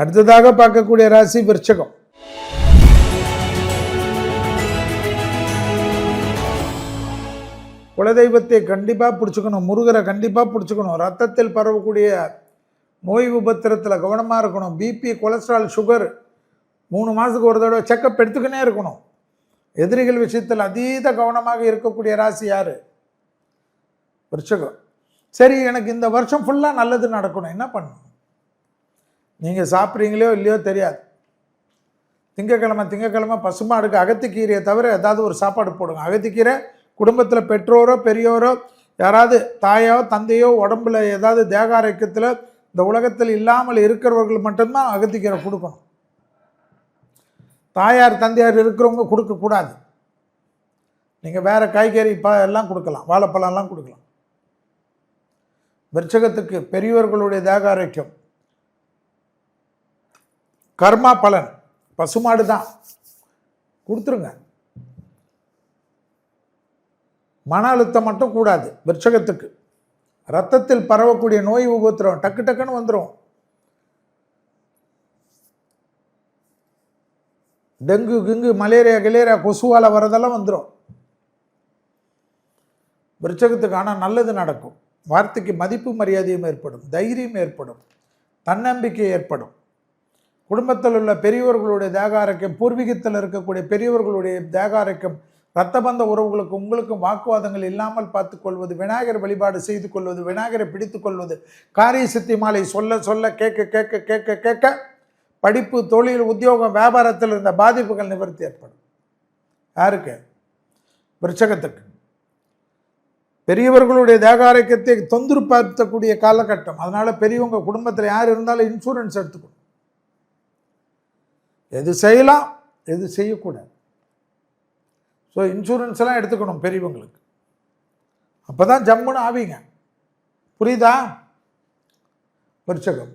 அடுத்ததாக பார்க்கக்கூடிய ராசி விருச்சிகம். குலதெய்வத்தை கண்டிப்பாக பிடிச்சிக்கணும், முருகரை கண்டிப்பாக பிடிச்சிக்கணும். ரத்தத்தில் பரவக்கூடிய நோய் உபத்திரத்தில் கவனமாக இருக்கணும். பிபி, கொலஸ்ட்ரால், சுகர் 3 மாதத்துக்கு ஒரு தடவை செக்கப் எடுத்துக்கினே இருக்கணும். எதிரிகள் விஷயத்தில் அதீத கவனமாக இருக்கக்கூடிய ராசி யார்? விருச்சிகம். சரி, எனக்கு இந்த வருஷம் ஃபுல்லாக நல்லது நடக்கணும், என்ன பண்ணணும்? நீங்கள் சாப்பிட்றீங்களோ இல்லையோ தெரியாது. திங்கக்கிழமை பசுமாடுக்கு அகத்திக்கீரையை தவிர ஏதாவது ஒரு சாப்பாடு போடுங்க. அகத்திக்கீரை குடும்பத்தில் பெற்றோரோ பெரியோரோ யாராவது தாயோ தந்தையோ உடம்புல ஏதாவது தேக ஆரோக்கியத்தில் இந்த உலகத்தில் இல்லாமல் இருக்கிறவர்கள் மட்டும்தான் அகத்திக்கீரை கொடுக்கணும். தாயார் தந்தையார் இருக்கிறவங்க கொடுக்கக்கூடாது. நீங்கள் வேறு காய்கறி எல்லாம் கொடுக்கலாம், வாழைப்பழம்லாம் கொடுக்கலாம். விருச்சிகத்துக்கு பெரியவர்களுடைய தேக ஆரோக்கியம், கர்மா பலன் பசுமாடு தான், கொடுத்துருங்க. மன அழுத்தம் மட்டும் கூடாது. விருச்சிகத்துக்கு ரத்தத்தில் பரவக்கூடிய நோய் உபத்திரம் டக்கு டக்குன்னு வந்துடும். டெங்கு கிங்கு மலேரியா கிலேரியா கொசுவால் வரதெல்லாம் வந்துடும் விருச்சிகத்துக்கு. ஆனால் நல்லது நடக்கும். வார்த்தைக்கு மதிப்பு மரியாதையும் ஏற்படும், தைரியம் ஏற்படும், தன்னம்பிக்கை ஏற்படும். குடும்பத்தில் உள்ள பெரியவர்களுடைய தேக ஆரோக்கியம், பூர்வீகத்தில் இருக்கக்கூடிய பெரியவர்களுடைய தேக ஆரோக்கியம், இரத்தபந்த உறவுகளுக்கு உங்களுக்கும் வாக்குவாதங்கள் இல்லாமல் பார்த்துக்கொள்வது, விநாயகர் வழிபாடு செய்து கொள்வது, விநாயகரை பிடித்து கொள்வது, காரிய சித்தி மாலை சொல்ல சொல்ல கேட்க கேட்க கேட்க கேட்க படிப்பு, தொழில், உத்தியோகம், வியாபாரத்தில் இருந்த பாதிப்புகள் நிவர்த்தி ஏற்படும். யாருக்கு? விருச்சிகத்துக்கு. பெரியவர்களுடைய தேக ஆரோக்கியத்தை தொந்தரப்படுத்தக்கூடிய காலகட்டம். அதனால பெரியவங்க குடும்பத்தில் யார் இருந்தாலும் இன்சூரன்ஸ் எடுத்துக்கணும். எது செய்யலாம், எது செய்யக்கூடாது. ஸோ இன்சூரன்ஸ் எல்லாம் எடுத்துக்கணும் பெரியவங்களுக்கு. அப்போ தான் ஜம்முன்னு ஆவீங்க. புரியுதா? விருச்சிகம்.